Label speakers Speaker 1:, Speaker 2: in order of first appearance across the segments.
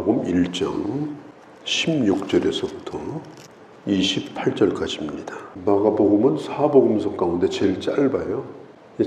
Speaker 1: 마가복음 1장 16절에서부터 28절까지입니다. 마가복음은 사복음서 가운데 제일 짧아요.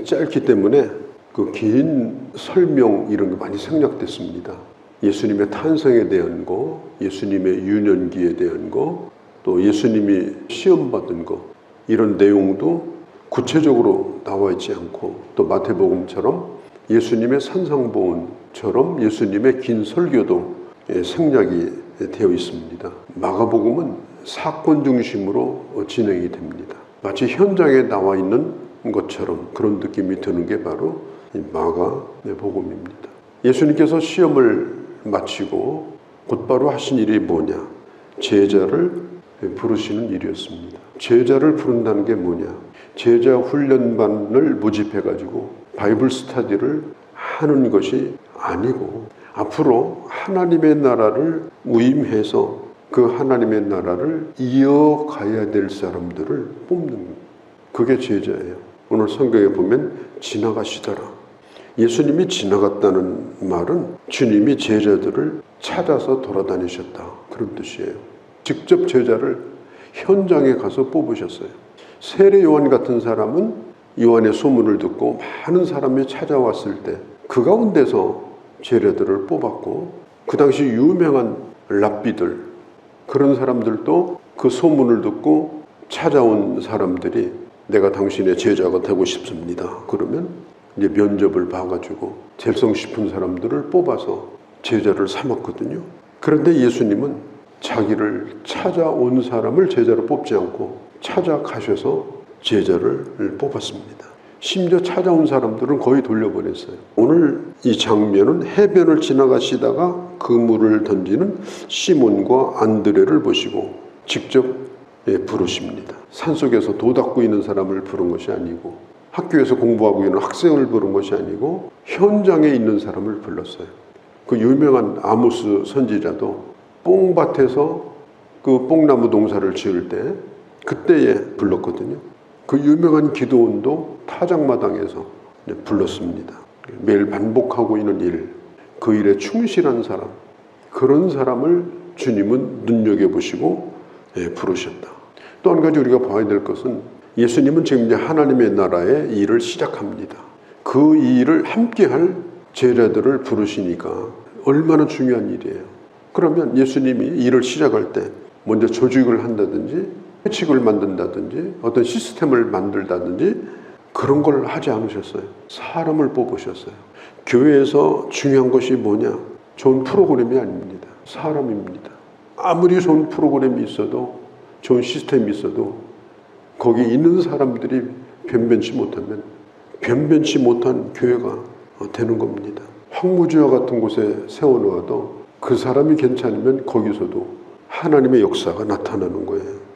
Speaker 1: 짧기 때문에 그 긴 설명 이런 게 많이 생략됐습니다. 예수님의 탄생에 대한 거, 예수님의 유년기에 대한 거, 또 예수님이 시험 받은 거, 이런 내용도 구체적으로 나와 있지 않고, 또 마태복음처럼 예수님의 산상보훈처럼 예수님의 긴 설교도 생략이 되어 있습니다. 마가복음은 사건 중심으로 진행이 됩니다. 마치 현장에 나와 있는 것처럼 그런 느낌이 드는 게 바로 마가복음입니다. 예수님께서 시험을 마치고 곧바로 하신 일이 뭐냐? 제자를 부르시는 일이었습니다. 제자를 부른다는 게 뭐냐? 제자 훈련반을 모집해가지고 바이블 스터디를 하는 것이 아니고, 앞으로 하나님의 나라를 위임해서 그 하나님의 나라를 이어가야 될 사람들을 뽑는 거예요. 그게 제자예요. 오늘 성경에 보면 지나가시더라. 예수님이 지나갔다는 말은 주님이 제자들을 찾아서 돌아다니셨다, 그런 뜻이에요. 직접 제자를 현장에 가서 뽑으셨어요. 세례 요한 같은 사람은 요한의 소문을 듣고 많은 사람이 찾아왔을 때 그 가운데서 제자들을 뽑았고, 그 당시 유명한 랍비들, 그런 사람들도 그 소문을 듣고 찾아온 사람들이 내가 당신의 제자가 되고 싶습니다. 그러면 이제 면접을 봐가지고 될성 싶은 사람들을 뽑아서 제자를 삼았거든요. 그런데 예수님은 자기를 찾아온 사람을 제자로 뽑지 않고 찾아가셔서 제자를 뽑았습니다. 심지어 찾아온 사람들은 거의 돌려보냈어요. 오늘 이 장면은 해변을 지나가시다가 그물을 던지는 시몬과 안드레를 보시고 직접 부르십니다. 산속에서 도 닦고 있는 사람을 부른 것이 아니고, 학교에서 공부하고 있는 학생을 부른 것이 아니고, 현장에 있는 사람을 불렀어요. 그 유명한 아모스 선지자도 뽕밭에서 그 뽕나무 농사를 지을 때 그때에 불렀거든요. 그 유명한 기도원도 타작마당에서 불렀습니다. 매일 반복하고 있는 일, 그 일에 충실한 사람, 그런 사람을 주님은 눈여겨보시고 부르셨다. 또 한 가지 우리가 봐야 될 것은, 예수님은 지금 이제 하나님의 나라의 일을 시작합니다. 그 일을 함께할 제자들을 부르시니까 얼마나 중요한 일이에요. 그러면 예수님이 일을 시작할 때 먼저 조직을 한다든지 회칙을 만든다든지 어떤 시스템을 만들다든지 그런 걸 하지 않으셨어요. 사람을 뽑으셨어요. 교회에서 중요한 것이 뭐냐? 좋은 프로그램이 아닙니다. 사람입니다. 아무리 좋은 프로그램이 있어도, 좋은 시스템이 있어도 거기 있는 사람들이 변변치 못하면 변변치 못한 교회가 되는 겁니다. 황무지와 같은 곳에 세워놓아도 그 사람이 괜찮으면 거기서도 하나님의 역사가 나타나는 거예요.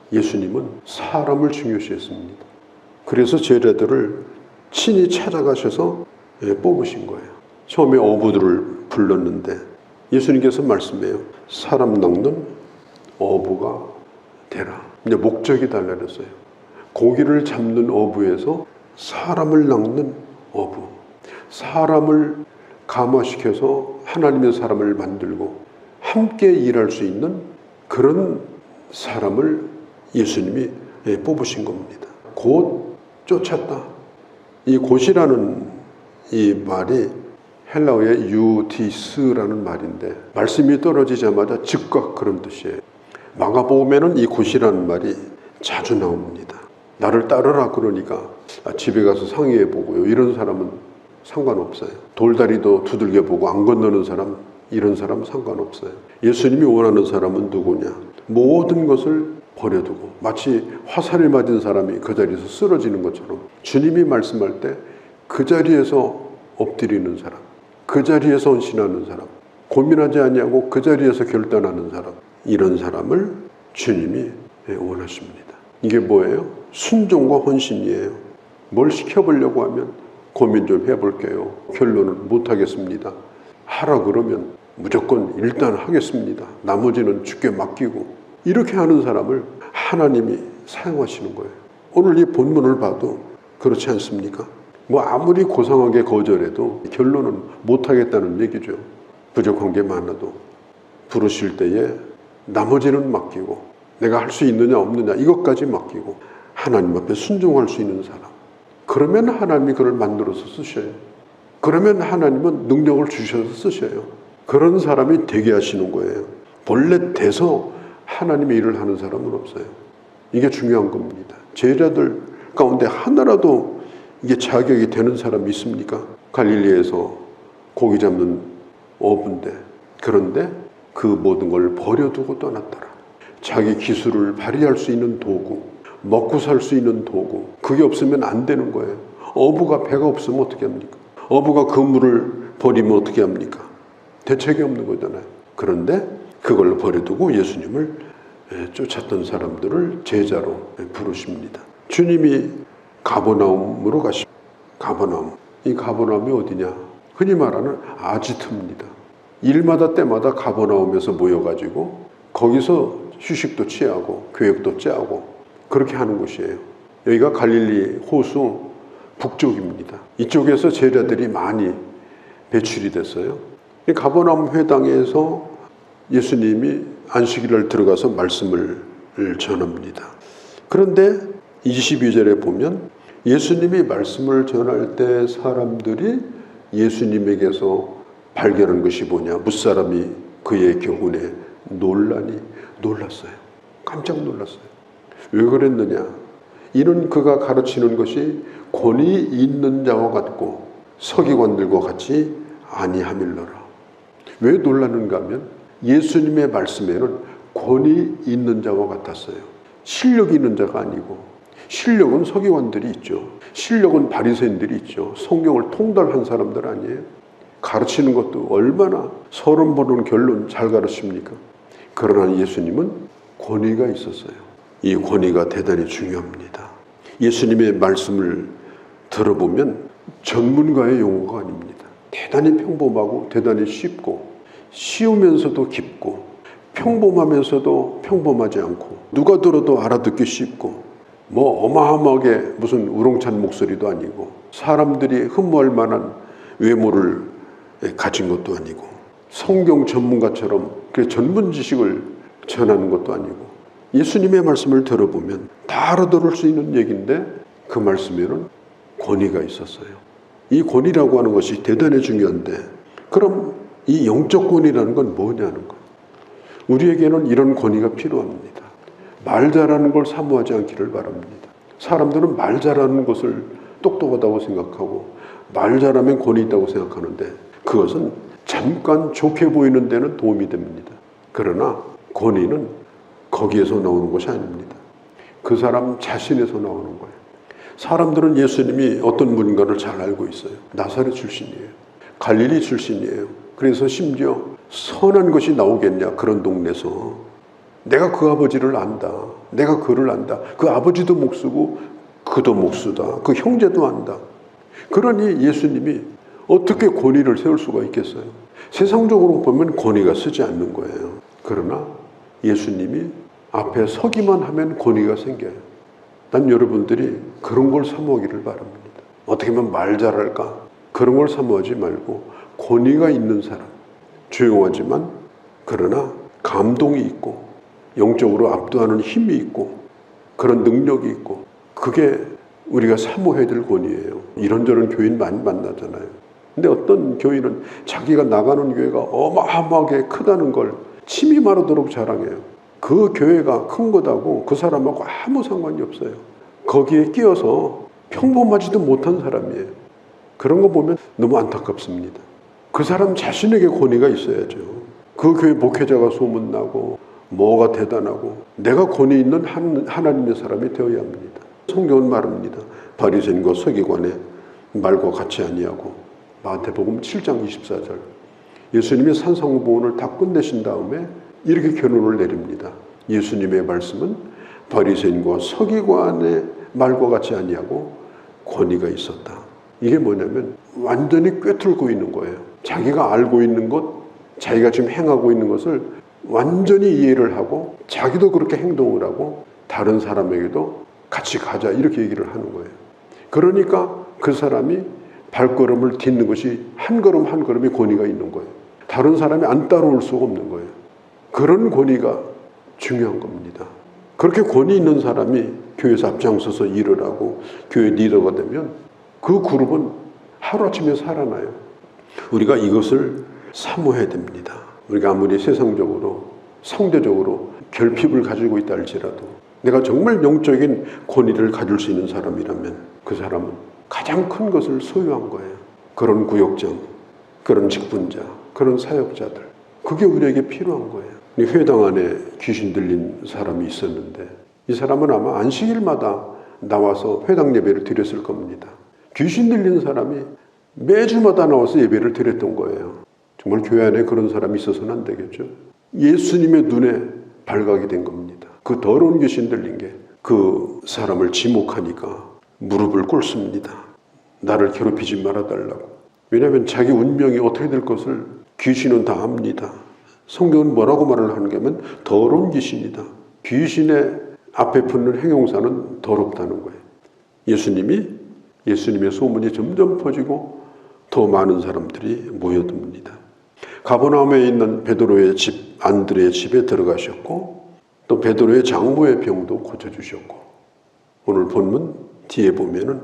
Speaker 1: 예수님은 사람을 중요시했습니다. 그래서 제자들을 친히 찾아가셔서 뽑으신 거예요. 처음에 어부들을 불렀는데 예수님께서 말씀해요. 사람 낚는 어부가 되라. 이제 목적이 달라졌어요. 고기를 잡는 어부에서 사람을 낚는 어부, 사람을 감화시켜서 하나님의 사람을 만들고 함께 일할 수 있는 그런 사람을 예수님이 뽑으신 겁니다. 곧 쫓았다. 이 곧이라는 이 말이 헬라어의 유디스라는 말인데, 말씀이 떨어지자마자 즉각 그런 뜻이에요. 마가복음에는 이 곧이라는 말이 자주 나옵니다. 나를 따르라 그러니까 집에 가서 상의해보고요, 이런 사람은 상관없어요. 돌다리도 두들겨보고 안 건너는 사람, 이런 사람은 상관없어요. 예수님이 원하는 사람은 누구냐? 모든 것을 버려두고, 마치 화살을 맞은 사람이 그 자리에서 쓰러지는 것처럼 주님이 말씀할 때 그 자리에서 엎드리는 사람, 그 자리에서 헌신하는 사람, 고민하지 아니하고 그 자리에서 결단하는 사람, 이런 사람을 주님이 원하십니다. 이게 뭐예요? 순종과 헌신이에요. 뭘 시켜보려고 하면 고민 좀 해볼게요. 결론은 못하겠습니다. 하라 그러면 무조건 일단 하겠습니다. 나머지는 주께 맡기고, 이렇게 하는 사람을 하나님이 사용하시는 거예요. 오늘 이 본문을 봐도 그렇지 않습니까? 뭐 아무리 고상하게 거절해도 결론은 못하겠다는 얘기죠. 부족한 게 많아도. 부르실 때에 나머지는 맡기고 내가 할 수 있느냐 없느냐 이것까지 맡기고 하나님 앞에 순종할 수 있는 사람. 그러면 하나님이 그를 만들어서 쓰셔요. 그러면 하나님은 능력을 주셔서 쓰셔요. 그런 사람이 되게 하시는 거예요. 본래 돼서 하나님의 일을 하는 사람은 없어요. 이게 중요한 겁니다. 제자들 가운데 하나라도 이게 자격이 되는 사람이 있습니까? 갈릴리에서 고기 잡는 어부인데, 그런데 그 모든 걸 버려두고 떠났더라. 자기 기술을 발휘할 수 있는 도구, 먹고 살 수 있는 도구, 그게 없으면 안 되는 거예요. 어부가 배가 없으면 어떻게 합니까? 어부가 그물을 버리면 어떻게 합니까? 대책이 없는 거잖아요. 그런데 그걸 버려두고 예수님을 쫓았던 사람들을 제자로 부르십니다. 주님이 가버나움으로 가십니다. 가버나움. 이 가버나움이 어디냐? 흔히 말하는 아지트입니다. 일마다 때마다 가버나움에서 모여가지고 거기서 휴식도 취하고 교육도 짜고 그렇게 하는 곳이에요. 여기가 갈릴리 호수 북쪽입니다. 이쪽에서 제자들이 많이 배출이 됐어요. 이 가버나움 회당에서 예수님이 안식일을 들어가서 말씀을 전합니다. 그런데 22절에 보면 예수님이 말씀을 전할 때 사람들이 예수님에게서 발견한 것이 뭐냐? 무사람이 그의 교훈에 놀랐어요. 깜짝 놀랐어요. 왜 그랬느냐? 이는 그가 가르치는 것이 권위 있는 자와 같고 서기관들과 같이 아니함일러라. 왜 놀랐는가 하면 예수님의 말씀에는 권위 있는 자와 같았어요. 실력 있는 자가 아니고, 실력은 서기관들이 있죠. 실력은 바리새인들이 있죠. 성경을 통달한 사람들 아니에요. 가르치는 것도 얼마나 서론 보는 결론 잘 가르칩니까? 그러나 예수님은 권위가 있었어요. 이 권위가 대단히 중요합니다. 예수님의 말씀을 들어보면 전문가의 용어가 아닙니다. 대단히 평범하고 대단히 쉽고 쉬우면서도 깊고 평범하면서도 평범하지 않고 누가 들어도 알아듣기 쉽고 뭐 어마어마하게 무슨 우렁찬 목소리도 아니고 사람들이 흠모할 만한 외모를 가진 것도 아니고 성경 전문가처럼 그 전문 지식을 전하는 것도 아니고 예수님의 말씀을 들어보면 다 알아들을 수 있는 얘기인데 그 말씀에는 권위가 있었어요. 이 권위라고 하는 것이 대단히 중요한데 그럼 이 영적 권위라는 건 뭐냐는 거예요. 우리에게는 이런 권위가 필요합니다. 말 잘하는 걸 사모하지 않기를 바랍니다. 사람들은 말 잘하는 것을 똑똑하다고 생각하고 말 잘하면 권위 있다고 생각하는데 그것은 잠깐 좋게 보이는 데는 도움이 됩니다. 그러나 권위는 거기에서 나오는 것이 아닙니다. 그 사람 자신에서 나오는 거예요. 사람들은 예수님이 어떤 분인가를 잘 알고 있어요. 나사렛 출신이에요. 갈릴리 출신이에요. 그래서 심지어 선한 것이 나오겠냐 그런 동네에서 내가 그 아버지를 안다. 내가 그를 안다. 그 아버지도 목수고 그도 목수다. 그 형제도 안다. 그러니 예수님이 어떻게 권위를 세울 수가 있겠어요? 세상적으로 보면 권위가 쓰지 않는 거예요. 그러나 예수님이 앞에 서기만 하면 권위가 생겨요. 난 여러분들이 그런 걸 사모하기를 바랍니다. 어떻게 하면 말 잘할까? 그런 걸 사모하지 말고 권위가 있는 사람, 조용하지만 그러나 감동이 있고 영적으로 압도하는 힘이 있고 그런 능력이 있고 그게 우리가 사모해야 될 권위예요. 이런저런 교인 많이 만나잖아요. 근데 어떤 교인은 자기가 나가는 교회가 어마어마하게 크다는 걸 침이 마르도록 자랑해요. 그 교회가 큰 거다고 그 사람하고 아무 상관이 없어요. 거기에 끼어서 평범하지도 못한 사람이에요. 그런 거 보면 너무 안타깝습니다. 그 사람 자신에게 권위가 있어야죠. 그 교회 목회자가 소문나고 뭐가 대단하고 내가 권위 있는 하나님의 사람이 되어야 합니다. 성경은 말합니다. 바리새인과 서기관의 말과 같이 아니하고 마태복음 7장 24절 예수님이 산상보훈을 다 끝내신 다음에 이렇게 결론을 내립니다. 예수님의 말씀은 바리새인과 서기관의 말과 같이 아니하고 권위가 있었다. 이게 뭐냐면 완전히 꿰뚫고 있는 거예요. 자기가 알고 있는 것, 자기가 지금 행하고 있는 것을 완전히 이해를 하고 자기도 그렇게 행동을 하고 다른 사람에게도 같이 가자 이렇게 얘기를 하는 거예요. 그러니까 그 사람이 발걸음을 딛는 것이 한 걸음 한 걸음이 권위가 있는 거예요. 다른 사람이 안 따라올 수가 없는 거예요. 그런 권위가 중요한 겁니다. 그렇게 권위 있는 사람이 교회에서 앞장서서 일을 하고 교회 리더가 되면 그 그룹은 하루아침에 살아나요. 우리가 이것을 사모해야 됩니다. 우리가 아무리 세상적으로 상대적으로 결핍을 가지고 있다 할지라도 내가 정말 영적인 권위를 가질 수 있는 사람이라면 그 사람은 가장 큰 것을 소유한 거예요. 그런 구역장, 그런 직분자, 그런 사역자들, 그게 우리에게 필요한 거예요. 회당 안에 귀신 들린 사람이 있었는데 이 사람은 아마 안식일마다 나와서 회당 예배를 드렸을 겁니다. 귀신 들린 사람이 매주마다 나와서 예배를 드렸던 거예요. 정말 교회 안에 그런 사람이 있어서는 안 되겠죠. 예수님의 눈에 발각이 된 겁니다. 그 더러운 귀신 들린 게 그 사람을 지목하니까 무릎을 꿇습니다. 나를 괴롭히지 말아달라고. 왜냐하면 자기 운명이 어떻게 될 것을 귀신은 다 압니다. 성경은 뭐라고 말을 하는 게 하면 더러운 귀신이다. 귀신의 앞에 붙는 행용사는 더럽다는 거예요. 예수님의 소문이 점점 퍼지고 더 많은 사람들이 모여듭니다. 가버나움에 있는 베드로의 집, 안드레의 집에 들어가셨고 또 베드로의 장모의 병도 고쳐주셨고 오늘 본문 뒤에 보면은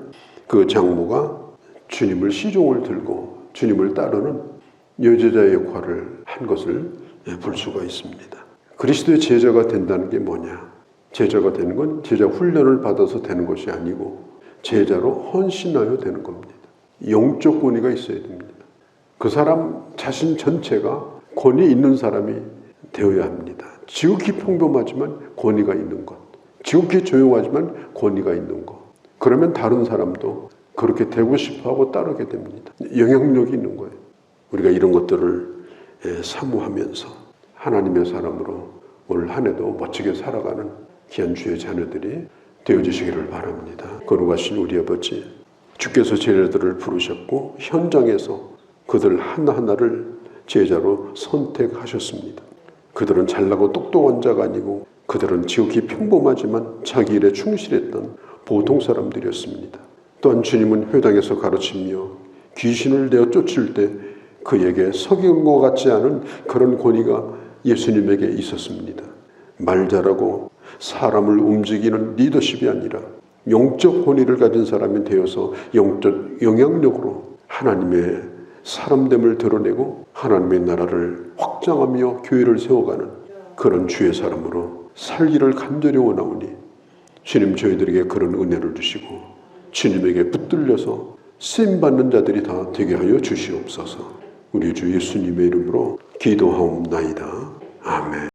Speaker 1: 그 장모가 주님을 시종을 들고 주님을 따르는 여제자의 역할을 한 것을 볼 수가 있습니다. 그리스도의 제자가 된다는 게 뭐냐? 제자가 되는 건 제자 훈련을 받아서 되는 것이 아니고 제자로 헌신하여 되는 겁니다. 영적 권위가 있어야 됩니다. 그 사람 자신 전체가 권위 있는 사람이 되어야 합니다. 지극히 평범하지만 권위가 있는 것, 지극히 조용하지만 권위가 있는 것. 그러면 다른 사람도 그렇게 되고 싶어하고 따르게 됩니다. 영향력이 있는 거예요. 우리가 이런 것들을 사모하면서 하나님의 사람으로 오늘 한 해도 멋지게 살아가는 귀한 주의 자녀들이 되어주시기를 바랍니다. 거룩하신 우리 아버지, 주께서 제자들을 부르셨고 현장에서 그들 하나하나를 제자로 선택하셨습니다. 그들은 잘나고 똑똑한 자가 아니고 그들은 지극히 평범하지만 자기 일에 충실했던 보통 사람들이었습니다. 또한 주님은 회당에서 가르치며 귀신을 내어 쫓을 때 그에게 석영과 같지 않은 그런 권위가 예수님에게 있었습니다. 말 잘하고 사람을 움직이는 리더십이 아니라 영적 권위를 가진 사람이 되어서 영적 영향력으로 하나님의 사람됨을 드러내고 하나님의 나라를 확장하며 교회를 세워가는 그런 주의 사람으로 살기를 간절히 원하오니 주님 저희들에게 그런 은혜를 주시고 주님에게 붙들려서 쓰임받는 자들이 다 되게 하여 주시옵소서. 우리 주 예수님의 이름으로 기도하옵나이다. 아멘.